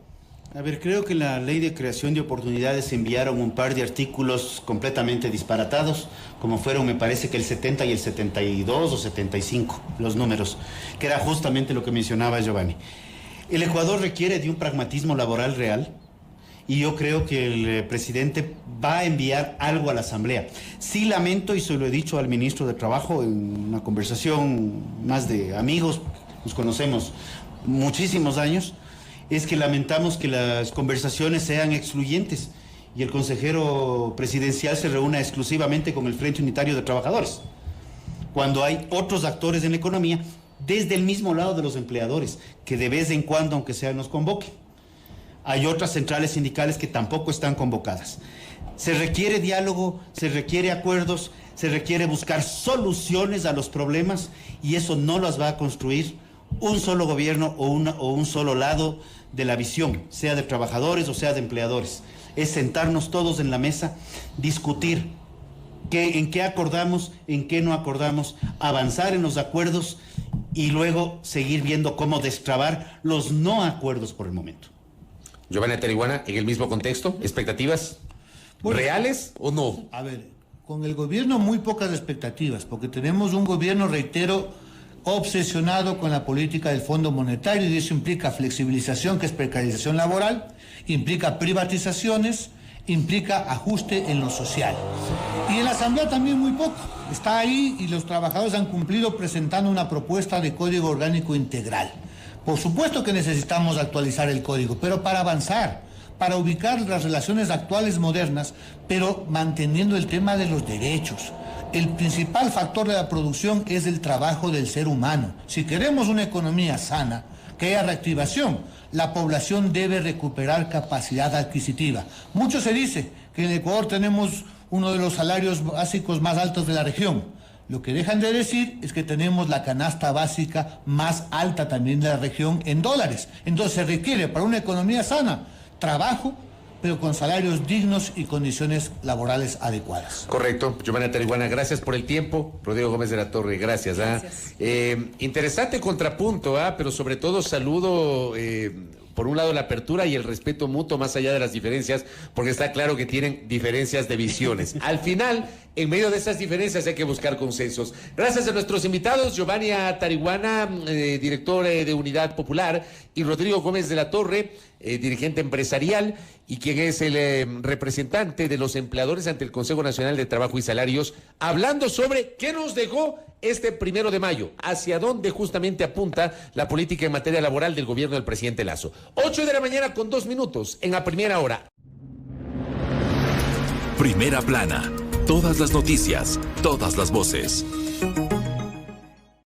A ver, creo que la ley de creación de oportunidades enviaron un par de artículos completamente disparatados, como fueron, me parece que el 70 y el 72 o 75, los números, que era justamente lo que mencionaba Giovanni. El Ecuador requiere de un pragmatismo laboral real, y yo creo que el presidente va a enviar algo a la Asamblea. Sí lamento, y se lo he dicho al ministro de Trabajo en una conversación más de amigos, nos conocemos muchísimos años, es que lamentamos que las conversaciones sean excluyentes y el consejero presidencial se reúna exclusivamente con el Frente Unitario de Trabajadores, cuando hay otros actores en la economía, desde el mismo lado de los empleadores, que de vez en cuando, aunque sea, nos convoquen. Hay otras centrales sindicales que tampoco están convocadas. Se requiere diálogo, se requiere acuerdos, se requiere buscar soluciones a los problemas y eso no las va a construir un solo gobierno o un solo lado de la visión, sea de trabajadores o sea de empleadores. Es sentarnos todos en la mesa, discutir en qué acordamos, en qué no acordamos, avanzar en los acuerdos y luego seguir viendo cómo destrabar los no acuerdos por el momento. Giovanni Tarihuana, en el mismo contexto, ¿expectativas reales o no? A ver, con el gobierno muy pocas expectativas, porque tenemos un gobierno, reitero, obsesionado con la política del Fondo Monetario, y eso implica flexibilización, que es precarización laboral, implica privatizaciones, implica ajuste en lo social. Y en la Asamblea también muy poco. Está ahí y los trabajadores han cumplido presentando una propuesta de código orgánico integral. Por supuesto que necesitamos actualizar el código, pero para avanzar, para ubicar las relaciones actuales modernas, pero manteniendo el tema de los derechos. El principal factor de la producción es el trabajo del ser humano. Si queremos una economía sana, que haya reactivación, la población debe recuperar capacidad adquisitiva. Mucho se dice que en Ecuador tenemos uno de los salarios básicos más altos de la región. Lo que dejan de decir es que tenemos la canasta básica más alta también de la región en dólares. Entonces se requiere para una economía sana trabajo, pero con salarios dignos y condiciones laborales adecuadas. Correcto. Giovanni Tarihuana, gracias por el tiempo. Rodrigo Gómez de la Torre, gracias. Gracias. Interesante contrapunto, pero sobre todo saludo, por un lado, la apertura y el respeto mutuo más allá de las diferencias, porque está claro que tienen diferencias de visiones. Al final, en medio de esas diferencias hay que buscar consensos. Gracias a nuestros invitados, Giovanni Tarihuana, director de Unidad Popular, y Rodrigo Gómez de la Torre, dirigente empresarial, y quien es el representante de los empleadores ante el Consejo Nacional de Trabajo y Salarios, hablando sobre qué nos dejó este 1 de mayo, hacia dónde justamente apunta la política en materia laboral del gobierno del presidente Lasso. 8 de la mañana con 2 minutos en A Primera Hora. Primera Plana. Todas las noticias, todas las voces.